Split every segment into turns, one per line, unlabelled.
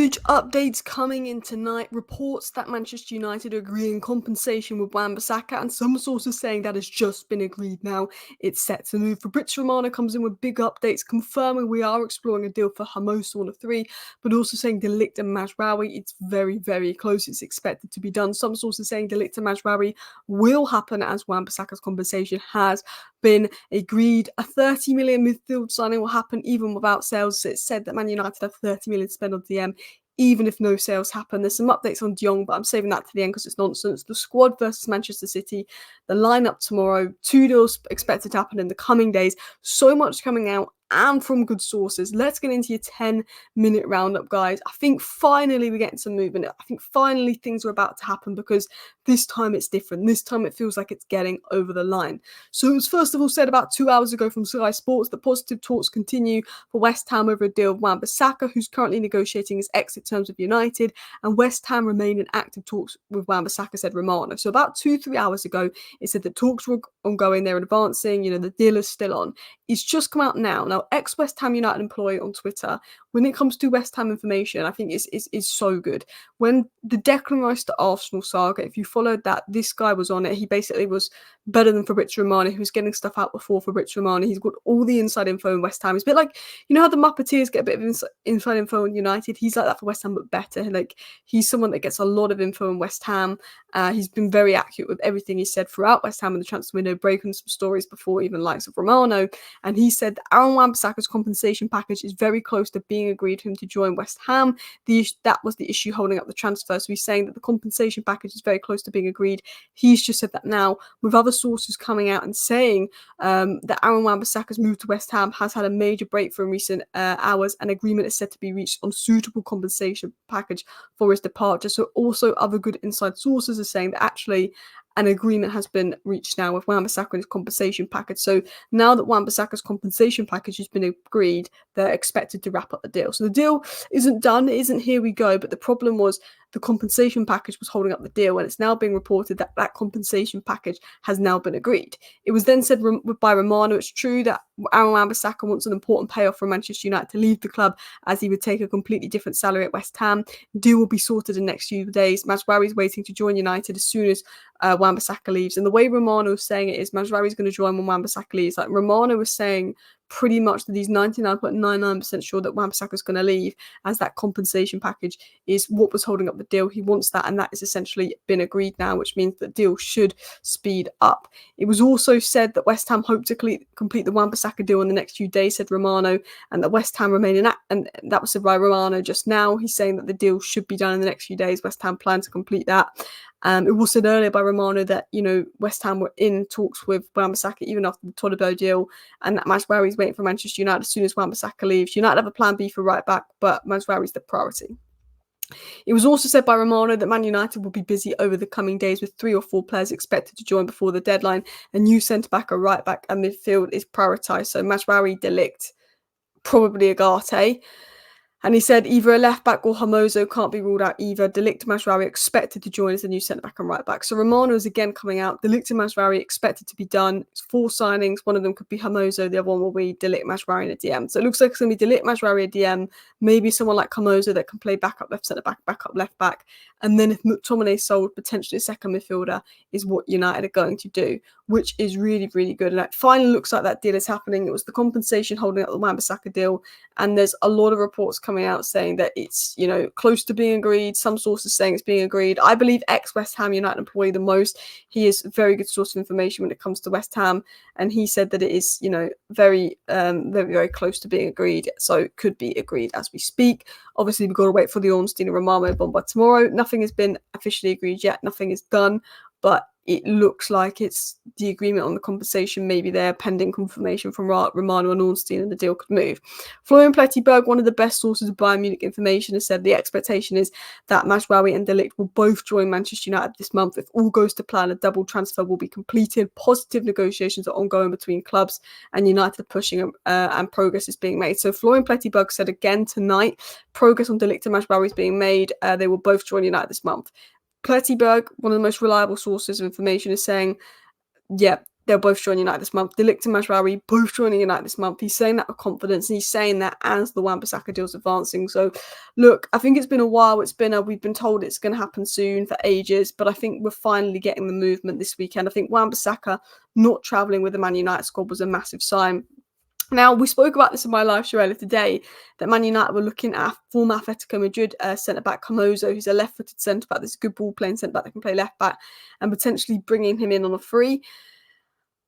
Huge updates coming in tonight. Reports that Manchester United are agreeing compensation with Wan-Bissaka, and some sources saying that has just been agreed now. It's set to move. Fabrizio Romano comes in with big updates, confirming we are exploring a deal for Hermoso on a 3, but also saying the Ligt and Mazraoui, it's very, very close. It's expected to be done. Some sources saying the Ligt and Mazraoui will happen as Wan-Bissaka's compensation has been agreed. A 30 million midfield signing will happen even without sales. It's said that Man United have 30 million to spend on DM, even if no sales happen. There's some updates on De Jong, but I'm saving that to the end because it's nonsense. The squad versus Manchester City, the lineup tomorrow, 2 deals expected to happen in the coming days. So much coming out and from good sources. Let's get into your 10-minute roundup, guys. I think finally we're getting some movement. I think finally things are about to happen because this time it's different. This time it feels like it's getting over the line. So it was first of all said about 2 hours ago from Sky Sports that positive talks continue for West Ham over a deal with Wan-Bissaka, who's currently negotiating his exit terms with United, and West Ham remain in active talks with Wan-Bissaka, said Romano. So about 2-3 hours ago, it said that talks were ongoing, they're advancing, the deal is still on. It's just come out now. Now, ex-West Ham United employee on Twitter, when it comes to West Ham information, I think is so good. When the Declan Rice to Arsenal saga, if you followed that, this guy was on it. He basically was better than Fabrizio Romano, who was getting stuff out before Fabrizio Romano. He's got all the inside info in West Ham. It's a bit like, how the Muppeteers get a bit of inside info in United? He's like that for West Ham, but better. Like, he's someone that gets a lot of info in West Ham. He's been very accurate with everything he said throughout West Ham in the transfer window, breaking some stories before even likes of Romano. And he said that Aaron Wan-Bissaka's compensation package is very close to being agreed for him to join West Ham. That was the issue holding up the transfer. So he's saying that the compensation package is very close to being agreed. He's just said that now, with other sources coming out and saying that Aaron Wan-Bissaka's move to West Ham has had a major breakthrough in recent hours. An agreement is said to be reached on suitable compensation package for his departure. So also other good inside sources are saying that actually an agreement has been reached now with Wan-Bissaka and his compensation package. So now that Wan-Bissaka's compensation package has been agreed, they're expected to wrap up the deal. So the deal isn't done, it isn't here we go, but the problem was the compensation package was holding up the deal, and it's now being reported that that compensation package has now been agreed. It was then said by Romano, it's true that Aaron Wan-Bissaka wants an important payoff from Manchester United to leave the club, as he would take a completely different salary at West Ham. Deal will be sorted in the next few days. Mazraoui is waiting to join United as soon as Wan-Bissaka leaves. And the way Romano is saying it is Mazraoui is going to join when Wan-Bissaka leaves. Like, Romano was saying pretty much that he's 99.99% sure that Wan-Bissaka is going to leave, as that compensation package is what was holding up the deal. He wants that, and that has essentially been agreed now, which means the deal should speed up. It was also said that West Ham hope to complete the Wan-Bissaka deal in the next few days, said Romano, and that West Ham remain in and that was said by Romano just now. He's saying that the deal should be done in the next few days. West Ham plan to complete that. It was said earlier by Romano that, West Ham were in talks with Wan-Bissaka even after the Todibo deal, and that Mazraoui is waiting for Manchester United as soon as Wan-Bissaka leaves. United have a plan B for right back, but Mazraoui is the priority. It was also said by Romano that Man United will be busy over the coming days with 3 or 4 players expected to join before the deadline. A new centre-back, a right-back, and midfield is prioritised. So Mazraoui, De Ligt, probably Agate. And he said either a left-back or Hermoso can't be ruled out either. De Ligt and Mazraoui expected to join as the new centre-back and right-back. So Romano is again coming out. De Ligt and Mazraoui expected to be done. It's 4 signings. One of them could be Hermoso. The other one will be De Ligt, Mazraoui, and a DM. So it looks like it's going to be De Ligt, Mazraoui, a DM. Maybe someone like Hermoso that can play backup left centre-back, backup left-back. And then if McTominay sold, potentially a second midfielder is what United are going to do, which is really, really good. And it finally looks like that deal is happening. It was the compensation holding up the Wan-Bissaka deal. And there's a lot of reports coming out saying that it's, close to being agreed. Some sources saying it's being agreed. I believe ex-West Ham United employee the most. He is a very good source of information when it comes to West Ham. And he said that it is, very, very, very close to being agreed. So it could be agreed as we speak. Obviously, we've got to wait for the Ornstein and Romano bomb by tomorrow. Nothing has been officially agreed yet. Nothing is done. But it looks like it's the agreement on the compensation maybe there, pending confirmation from Romano and Ornstein, and the deal could move. Florian Plettenberg, one of the best sources of Bayern Munich information, has said the expectation is that Mazraoui and De Ligt will both join Manchester United this month. If all goes to plan, a double transfer will be completed. Positive negotiations are ongoing between clubs, and United are pushing and progress is being made. So Florian Plettenberg said again tonight, progress on De Ligt and Mazraoui is being made. They will both join United this month. Plettenberg, one of the most reliable sources of information, is saying, yeah, They'll both join United this month. Ligt and Mazraoui both joining United this month. He's saying that with confidence, and he's saying that as the Wan-Bissaka deal's advancing. So, look, I think it's been a while. We've been told it's going to happen soon for ages, but I think we're finally getting the movement this weekend. I think Wan-Bissaka not travelling with the Man United squad was a massive sign. Now, we spoke about this in my live show earlier today, that Man United were looking at former Atletico Madrid centre-back Hermoso, who's a left-footed centre-back, that's a good ball-playing centre-back that can play left-back, and potentially bringing him in on a free.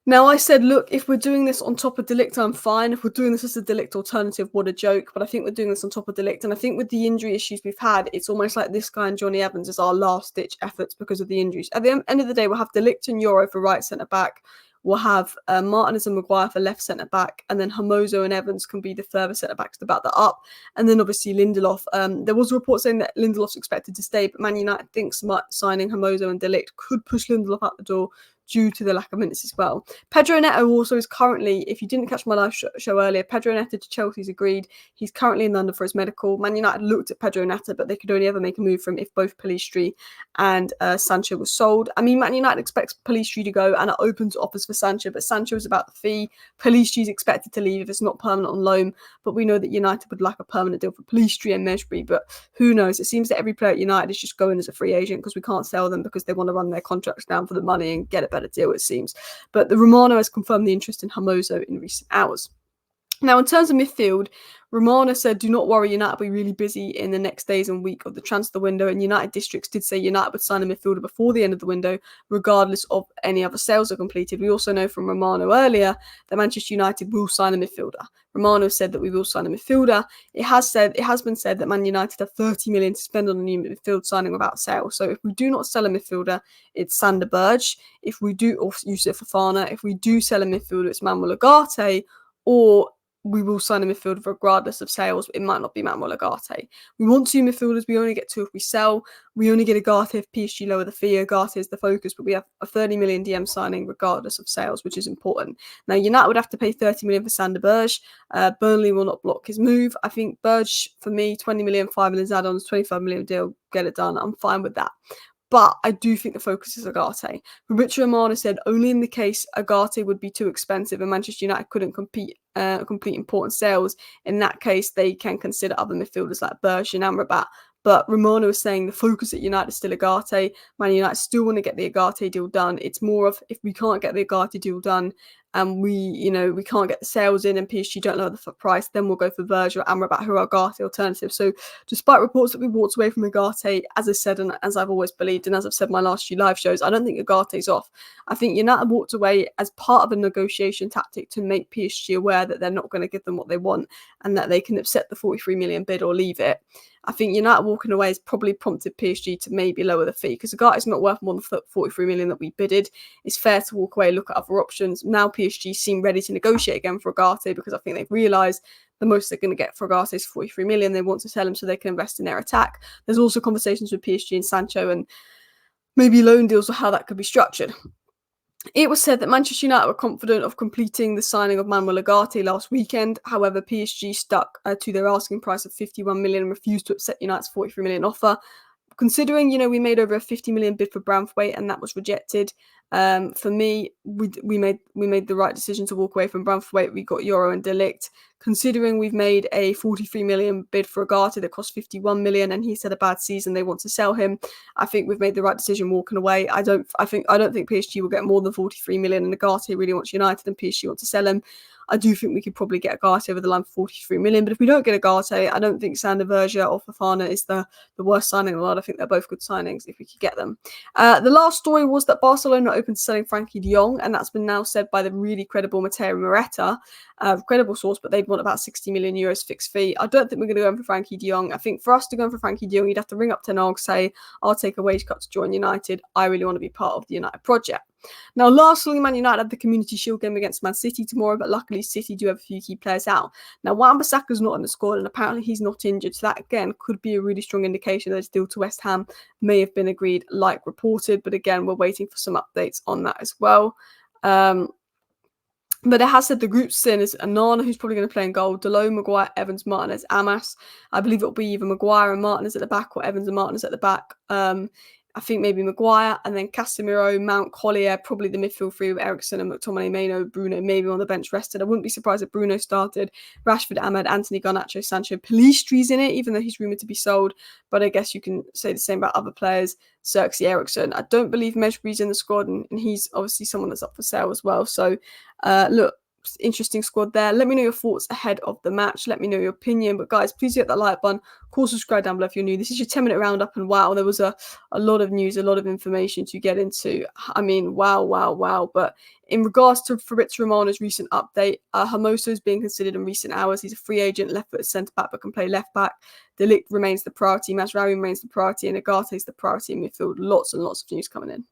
Now, I said, look, if we're doing this on top of De Ligt, I'm fine. If we're doing this as a De Ligt alternative, what a joke. But I think we're doing this on top of De Ligt. And I think with the injury issues we've had, it's almost like this guy and Johnny Evans is our last-ditch efforts because of the injuries. At the end of the day, we'll have De Ligt and Euro for right centre-back. We'll have Martinez and Maguire for left centre-back. And then Hermoso and Evans can be the further centre-backs to back that up. And then, obviously, Lindelof. There was a report saying that Lindelof's expected to stay, but Man United thinks signing Hermoso and De Ligt could push Lindelof out the door due to the lack of minutes as well. Pedro Neto also is currently, if you didn't catch my live show earlier, Pedro Neto to Chelsea's agreed. He's currently in London for his medical. Man United looked at Pedro Neto, but they could only ever make a move for him if both Pellistri and Sancho was sold. I mean, Man United expects Pellistri to go and are open to offers for Sancho, but Sancho is about the fee. Pellistri is expected to leave if it's not permanent on loan, but we know that United would like a permanent deal for Pellistri and Mejbri, but who knows? It seems that every player at United is just going as a free agent because we can't sell them because they want to run their contracts down for the money and get a better deal, it seems. But the Romano has confirmed the interest in Hermoso in recent hours. Now, in terms of midfield, Romano said, do not worry, United will be really busy in the next days and week of the transfer window. And United Districts did say United would sign a midfielder before the end of the window, regardless of any other sales are completed. We also know from Romano earlier that Manchester United will sign a midfielder. Romano said that we will sign a midfielder. It has been said that Man United have 30 million to spend on a new midfield signing without sale. So if we do not sell a midfielder, it's Sander Berge. If we do, or Yusuf Fofana, if we do sell a midfielder, it's Manuel Ugarte, or we will sign a midfielder regardless of sales. It might not be Manuel Ugarte. We want two midfielders. We only get two if we sell. We only get Ugarte if PSG lower the fee. Ugarte is the focus, but we have a 30 million DM signing regardless of sales, which is important. Now, United would have to pay 30 million for Sander Berge. Burnley will not block his move. I think Berge, for me, 20 million, 5 million add-ons, 25 million deal, get it done. I'm fine with that. But I do think the focus is Ugarte. Fabrizio Romano said only in the case Ugarte would be too expensive and Manchester United couldn't complete important sales. In that case, they can consider other midfielders like Berge and Amrabat. But Romano is saying the focus at United is still Ugarte. Man United still want to get the Ugarte deal done. It's more of if we can't get the Ugarte deal done and we can't get the sales in and PSG don't lower the price, then we'll go for Berge or Amrabat, who are Ugarte alternatives. So despite reports that we walked away from Ugarte, as I said and as I've always believed and as I've said in my last few live shows, I don't think Ugarte's off. I think United walked away as part of a negotiation tactic to make PSG aware that they're not going to give them what they want and that they can accept the 43 million bid or leave it. I think United walking away has probably prompted PSG to maybe lower the fee because Ugarte's not worth more than 43 million that we bidded. It's fair to walk away, look at other options. Now PSG seem ready to negotiate again for Ugarte because I think they've realised the most they're going to get for Ugarte is 43 million. They want to sell him so they can invest in their attack. There's also conversations with PSG and Sancho and maybe loan deals or how that could be structured. It was said that Manchester United were confident of completing the signing of Manuel Ugarte last weekend. However, PSG stuck to their asking price of 51 million and refused to accept United's 43 million offer. Considering, we made over a 50 million bid for Branthwaite and that was rejected. For me, we made the right decision to walk away from Branthwaite. We got Euro and De Ligt. Considering we've made a 43 million bid for Ugarte that cost 51 million and he's had a bad season, they want to sell him. I think we've made the right decision walking away. I don't think PSG will get more than 43 million and Ugarte really wants United and PSG want to sell him. I do think we could probably get Ugarte over the line for 43 million. But if we don't get Ugarte, I don't think Sander Berge or Fofana is the worst signing in the world. I think they're both good signings if we could get them. The last story was that Barcelona are open to selling Frankie de Jong, and that's been now said by the really credible Matteo Moretta. Credible source, but they'd want about 60 million euros fixed fee. I don't think we're going to go in for Frankie de Jong. I think for us to go in for Frankie de Jong, you'd have to ring up Ten Hag, say, I'll take a wage cut to join United. I really want to be part of the United project. Now, lastly, Man United have the Community Shield game against Man City tomorrow, but luckily City do have a few key players out. Now, Wan-Bissaka's not in the squad, and apparently he's not injured, so that, again, could be a really strong indication that his deal to West Ham may have been agreed like reported, but again, we're waiting for some updates on that as well. But it has said the group's in is Anana, who's probably going to play in goal, Dalot, Maguire, Evans, Martinez, Amas. I believe it'll be either Maguire and Martinez at the back or Evans and Martinez at the back. I think maybe Maguire, and then Casemiro, Mount, Collier, probably the midfield three with Eriksen and McTominay, Maino, Bruno, maybe on the bench rested. I wouldn't be surprised if Bruno started. Rashford, Ahmed, Anthony, Garnacho, Sancho, Pellistri's in it, even though he's rumoured to be sold. But I guess you can say the same about other players. Xerxes, Eriksen. I don't believe Mejbri's in the squad, and he's obviously someone that's up for sale as well. So, look, interesting squad there. Let me know your thoughts ahead of the match. Let me know your opinion. But guys, please hit that like button. Of course, subscribe down below if you're new. This is your 10-minute roundup, and wow, there was a lot of news, a lot of information to get into. I mean, wow. But in regards to Fabrizio Romano's recent update, Hermoso is being considered in recent hours. He's a free agent, left-footed centre-back, but can play left-back. Ligt remains the priority. Mazraoui remains the priority, and Agate is the priority in midfield. Lots and lots of news coming in.